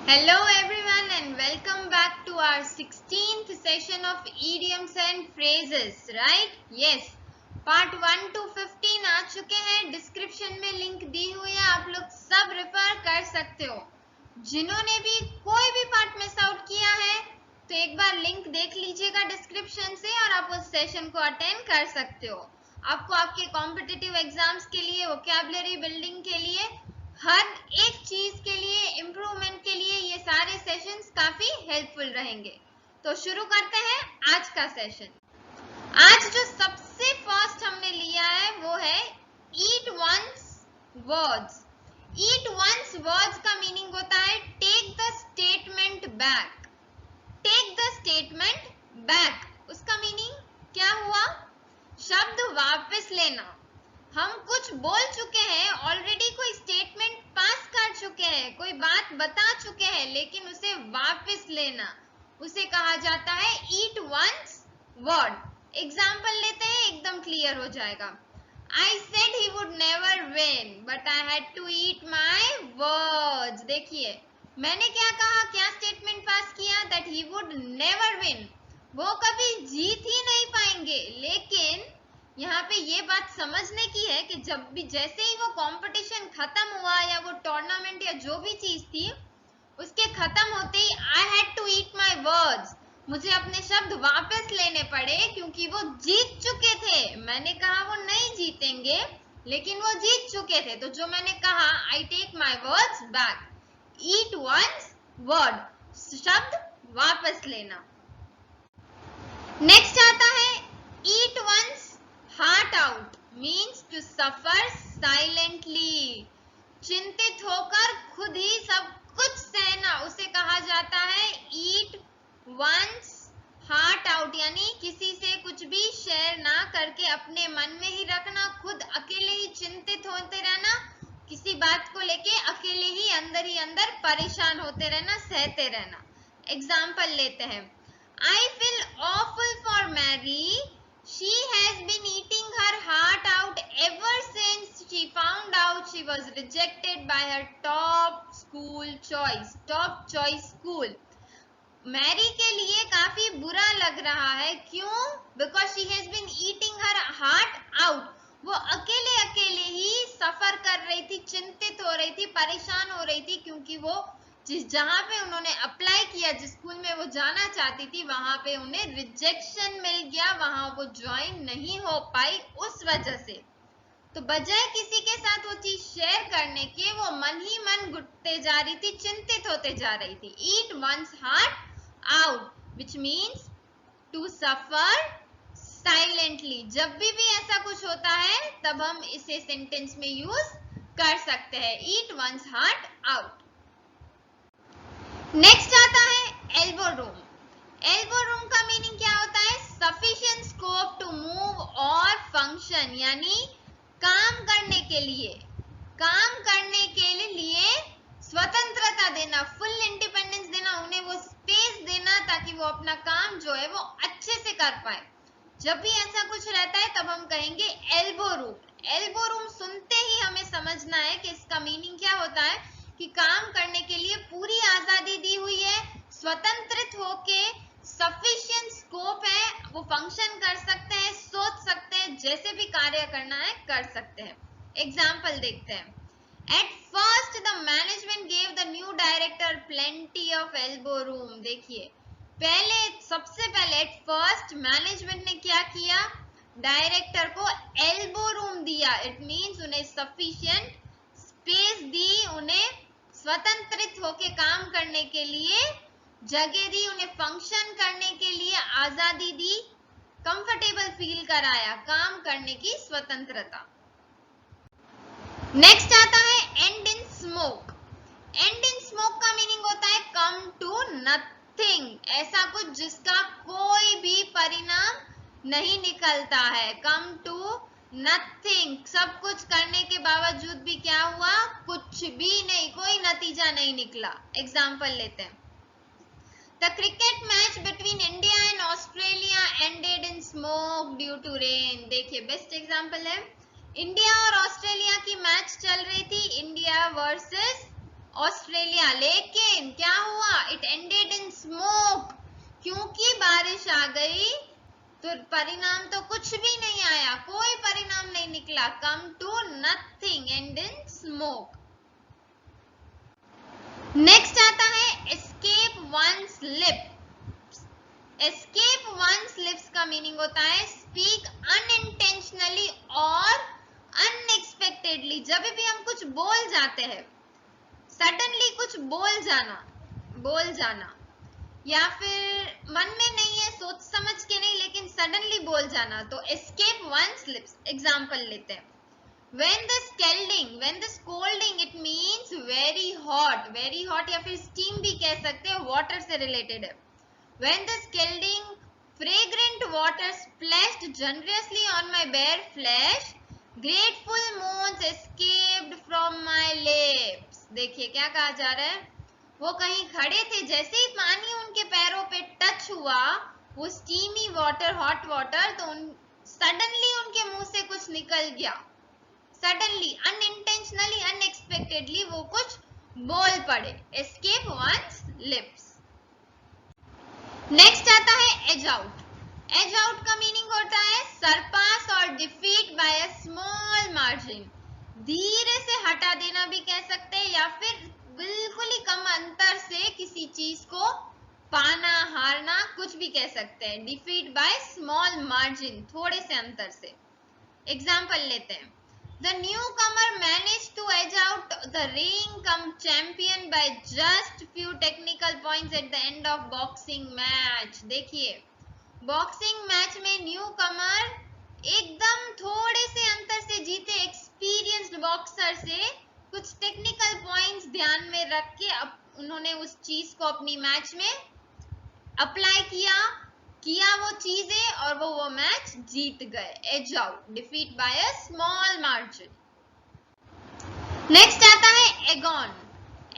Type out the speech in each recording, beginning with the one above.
Hello everyone and welcome back to our 16th session of idioms and phrases, right? Yes. Part 1 to 15 आ चुके हैं. Description में link दी हुई है, आप लोग सब रेफर कर सकते हो. जिन्होंने भी कोई भी पार्ट मिस आउट किया है तो एक बार लिंक देख लीजिएगा डिस्क्रिप्शन से और आप उस सेशन को अटेंड कर सकते हो. आपको आपके कॉम्पिटिटिव एग्जाम्स के लिए, वोकैबुलरी बिल्डिंग के लिए, हर एक चीज के लिए, इम्प्रूवमेंट के लिए ये सारे सेशंस काफी हेल्पफुल रहेंगे. तो शुरू करते हैं आज का सेशन. आज जो सबसे फर्स्ट हमने लिया है वो है eat one's words. Eat one's words का मीनिंग होता है take the statement back. Take the statement back, उसका मीनिंग क्या हुआ? शब्द वापस लेना. हम कुछ बोल चुके हैं ऑलरेडी, कोई स्टेटमेंट पास कर चुके हैं, कोई बात बता चुके हैं, लेकिन उसे वापस लेना, उसे कहा जाता है ईट वंस वर्ड. एग्जाम्पल लेते हैं, एकदम क्लियर हो जाएगा. I said he would never win, but I had to eat my words. देखिए मैंने क्या कहा, क्या स्टेटमेंट पास किया? That he would never win. वो कभी जीत ही नहीं पाएंगे. लेकिन यहाँ पे ये बात समझने की है कि जब भी, जैसे ही वो कंपटीशन खत्म हुआ या वो टूर्नामेंट या जो भी चीज थी, उसके खत्म होते ही I had to eat my words, मुझे अपने शब्द वापस लेने पड़े क्योंकि वो जीत चुके थे. मैंने कहा वो नहीं जीतेंगे, लेकिन वो जीत चुके थे. तो जो मैंने कहा I take my words back. Eat one's word, शब्द वापस लेना. नेक्स्ट आता है eat one's heart out. Means to suffer silently. चिंतित होकर खुद ही सब कुछ सहना, उसे कहा जाता है ईट वंस हार्ट आउट. यानी किसी से कुछ भी शेयर ना करके अपने मन में ही रखना, खुद अकेले ही चिंतित होते रहना, किसी बात को लेके अकेले ही अंदर परेशान होते रहना, सहते रहना. एग्जाम्पल लेते हैं. I feel awful for Mary. She has been eating her heart out ever since she found out she was rejected by her top choice school. Mary के लिए काफी बुरा लग रहा है. क्यों? Because she has been eating her heart out. वो अकेले ही सफर कर रही थी, चिंतित हो रही थी, परेशान हो रही थी, क्योंकि वो जहाँ पे उन्होंने अप्लाई किया, जिस स्कूल में वो जाना चाहती थी, वहां पे उन्हें रिजेक्शन मिल गया, वहां वो ज्वाइन नहीं हो पाई उस वजह से. तो बजाय किसी के साथ वो चीज शेयर करने के, वो मन ही मन घुटते जा रही थी, चिंतित होते जा रही थी. Eat one's heart out, which means to suffer silently. जब भी ऐसा कुछ होता है तब हम इसे सेंटेंस में यूज कर सकते हैं. ईट वंस हार्ट आउट. नेक्स्ट आता है एल्बो रूम. एल्बो रूम का मीनिंग क्या होता है? सफिशिएंट स्कोप टू मूव और फंक्शन. यानी काम करने के लिए स्वतंत्रता देना, फुल इंडिपेंडेंस देना, उन्हें वो स्पेस देना ताकि वो अपना काम जो है वो अच्छे से कर पाए. जब भी ऐसा कुछ रहता है तब हम कहेंगे एल्बो रूम. एल्बो रूम सुनते ही हमें समझना है कि इसका मीनिंग क्या होता है, कि काम करने के लिए पूरी आजादी दी हुई है, स्वतंत्रित होके, सफिशिएंट स्कोप है, वो फंक्शन कर सकते हैं, सोच सकते हैं, जैसे भी कार्य करना है कर सकते हैं. एग्जाम्पल देखते हैं. At first the management gave the new director plenty of elbow room. देखिए सबसे पहले एट फर्स्ट मैनेजमेंट ने क्या किया? डायरेक्टर को एल्बो रूम दिया. इट मीन्स उन्हें सफिशिएंट स्पेस दी, उन्हें स्वतंत्रित होकर काम करने के लिए जगह दी, उन्हें फंक्शन करने के लिए आजादी दी, कंफर्टेबल फील कराया, काम करने की स्वतंत्रता. नेक्स्ट आता है and in smoke. And in smoke का मीनिंग होता है कम टू नथिंग. ऐसा कुछ जिसका कोई भी परिणाम नहीं निकलता है. कम टू नथिंग, सब कुछ करने के बावजूद भी क्या हुआ? कुछ भी नहीं, कोई नतीजा नहीं निकला. एग्जाम्पल लेते हैं. The cricket match between India and Australia ended in smoke due to rain. देखिए बेस्ट एग्जाम्पल है. इंडिया और ऑस्ट्रेलिया की मैच चल रही थी, इंडिया वर्सेस ऑस्ट्रेलिया, लेकिन क्या बारिश आ गई तो परिणाम तो कुछ भी नहीं आया, कोई परिणाम नहीं निकला, come to nothing, and in smoke. Next आता है escape one's lips. Escape one's lips का मीनिंग होता है स्पीक अनइंटेंशनली और अनएक्सपेक्टेडली। जब भी हम कुछ बोल जाते हैं, सडनली कुछ बोल जाना या फिर मन में नहीं है, सोच समझ के नहीं, लेकिन सडनली बोल जाना, तो एस्केप वंस लिप्स। एग्जांपल लेते हैं, when the scolding it means very hot या फिर steam भी कह सकते हैं, water से related है। when the scalding fragrant water splashed generously on my bare flesh, grateful moans escaped from my lips। देखिए क्या कहा जा रहा है, वो कहीं खड़े थे, जैसे ही पानी उनके पैरों पे टच हुआ, वो स्टीमी वाटर, हॉट वाटर, तो सडनली उनके मुंह से कुछ निकल गया, सडनली, अनइंटेंशनली, अनएक्सपेक्टेडली वो कुछ बोल पड़े। Escape one's lips. नेक्स्ट आता है एज आउट। एज आउट का मीनिंग होता है सरपास और defeat by a small margin. धीरे से हटा देना भी कह सकते हैं, या फिर बिल्कुल ही कम अंतर से किसी चीज को पाना, हारना, कुछ भी कह सकते हैं। डिफीट बाय स्मॉल मार्जिन, थोड़े से अंतर से। एग्जाम्पल लेते हैं, The newcomer managed to edge out the reigning champion by just few technical points at the end of boxing match। देखिए, बॉक्सिंग मैच में न्यूकमर एकदम थोड़े से अंतर से जीते एक्सपीरियंस्ड बॉक्सर से। कुछ टेक्निकल पॉइंट्स ध्यान में रख के उन्होंने उस चीज को अपनी मैच में अप्लाई किया वो चीजें, और वो मैच जीत गए। Edge out, defeat by a small margin. Next आता है एगॉन।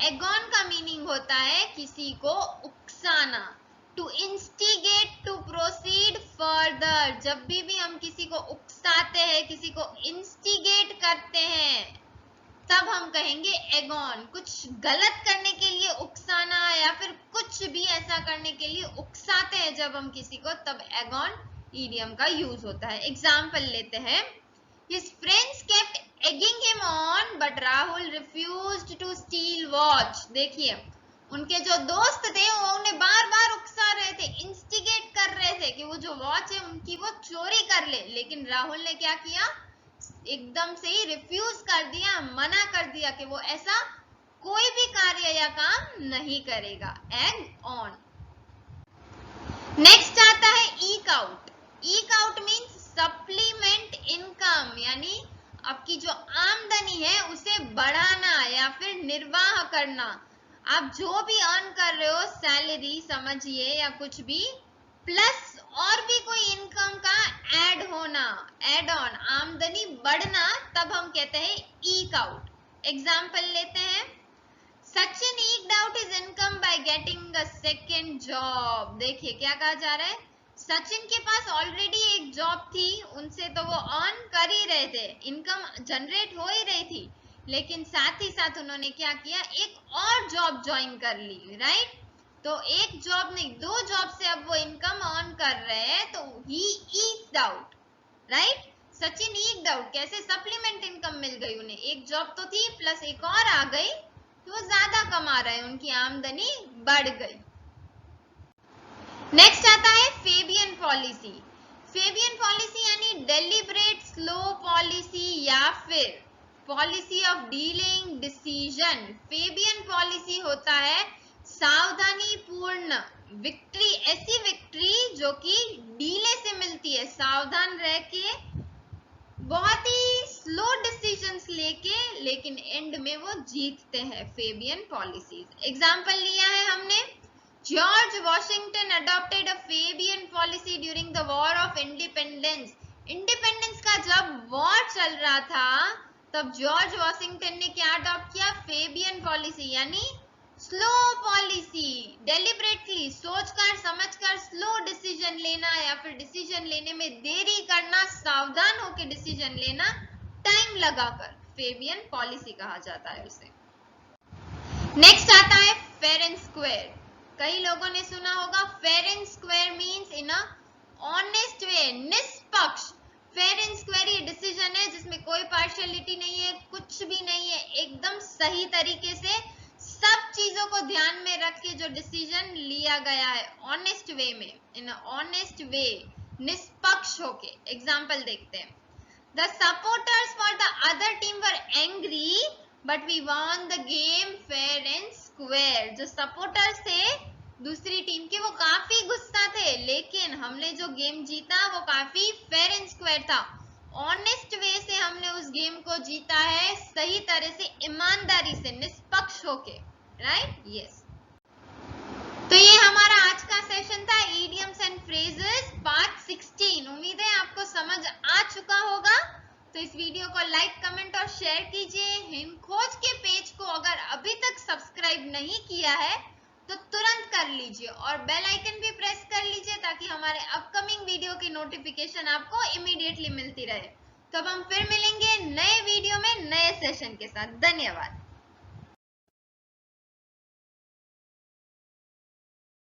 एगॉन का मीनिंग होता है किसी को उकसाना, to instigate, to proceed further. जब भी हम किसी को उकसाते हैं, किसी को इंस्टिगेट करते हैं, तब हम कहेंगे एगॉन। कुछ गलत करने के लिए उकसाना, या फिर कुछ भी ऐसा करने के लिए उकसाते हैं जब हम किसी को, तब एगॉन ईडियम का यूज होता है। एग्जाम्पल लेते हैं, His friends kept egging him on, but Rahul refused to steal watch। देखिए, उनके जो दोस्त थे वो उन्हें बार बार उकसा रहे थे, इंस्टिगेट कर रहे थे कि वो जो वॉच है उनकी वो चोरी कर ले, लेकिन राहुल ने क्या किया, एकदम से ही रिफ्यूज कर दिया, मना कर दिया कि वो ऐसा कोई भी कार्य या काम नहीं करेगा। Egg on. नेक्स्ट आता है ईक out. ईक out means supplement income, यानी आपकी जो आमदनी है उसे बढ़ाना या फिर निर्वाह करना। आप जो भी अर्न कर रहे हो, सैलरी समझिए या कुछ भी, प्लस और भी कोई इनकम का ऐड होना, ऐड ऑन, आमदनी बढ़ना, तब हम कहते हैं ईक आउट। एग्जाम्पल लेते हैं, Sachin eked out his income by getting a second job. देखिए क्या कहा जा रहा है, सचिन के पास ऑलरेडी एक जॉब थी, उनसे तो वो अर्न कर ही रहे थे, इनकम जनरेट हो ही रही थी, लेकिन साथ ही साथ उन्होंने क्या किया, एक और जॉब ज्वाइन कर ली, राइट। तो एक जॉब नहीं, दो जॉब से अब वो इनकम अर्न कर रहे हैं, तो ही ईक्ड out, right. Sachin eked out, कैसे, सप्लीमेंट इनकम मिल गई उन्हें, एक जॉब तो थी प्लस एक और आ गई, तो वो ज्यादा कमा रहे हैं, उनकी आमदनी बढ़ गई। नेक्स्ट आता है फेबियन पॉलिसी। फेबियन पॉलिसी यानी डेलिब्रेट स्लो पॉलिसी या फिर policy of dealing decision. Fabian policy होता है सावधानी पूर्ण विक्ट्री, ऐसी विक्ट्री जो कि डीले से मिलती है, सावधान रह के बहुत ही स्लो डिसीजंस लेके, लेकिन एंड में वो जीतते हैं। Fabian policies. एग्जांपल लिया है हमने, George Washington adopted a Fabian policy during the war of independence. Independence का जब वॉर चल रहा था, तब जॉर्ज वॉशिंगटन ने क्या अडॉप्ट किया, फेबियन पॉलिसी, यानी स्लो पॉलिसी, डेलिब्रेटली, सोचकर समझकर स्लो डिसीजन लेना, या फिर डिसीजन लेने में देरी करना, सावधान होकर डिसीजन लेना, टाइम लगाकर, फेबियन पॉलिसी कहा जाता है उसे। नेक्स्ट आता है फेयर एंड स्क्वायर। कई लोगों ने सुना होगा, फेयर एंड स्क्वायर मींस ना ऑनेस्ट वे, निष्पक्ष, फेयर एंड स्क्वायर ये डिसीजन है जिसमें कोई पार्शियलिटी नहीं है, कुछ भी नहीं है, एकदम सही तरीके से सब चीजों को ध्यान में रख के जो डिसीजन लिया गया है ऑनेस्ट वे में, इन ऑनेस्ट वे, निष्पक्ष होके। एग्जाम्पल देखते हैं। The supporters for the other team were angry, but we won the game fair and square. जो सपोर्टर्स थे दूसरी टीम के वो काफी गुस्सा थे, लेकिन हमने जो गेम जीता वो काफी फेयर एंड स्क्वायर था। ऑनेस्ट वे से हमने उस गेम को जीता है, सही तरह से, ईमानदारी से, निष्पक्ष होके, राइट? यस। तो ये हमारा आज का सेशन था इडियम्स एंड फ्रेजेस पार्ट 16। उम्मीद है आपको समझ आ चुका होगा। तो इस वीडियो को लाइक, कमेंट और शेयर कीजिए। हिमखोज के पेज को अगर अभी तक सब्सक्राइब नहीं किया है तो तुरंत कर लीजिए और बेल आइकन भी प्रेस कर लीजिए ताकि हमारे अपकमिंग वीडियो की नोटिफिकेशन आपको इमीडिएटली मिलती रहे। तो अब हम फिर मिलेंगे नए वीडियो में नए सेशन के साथ। धन्यवाद।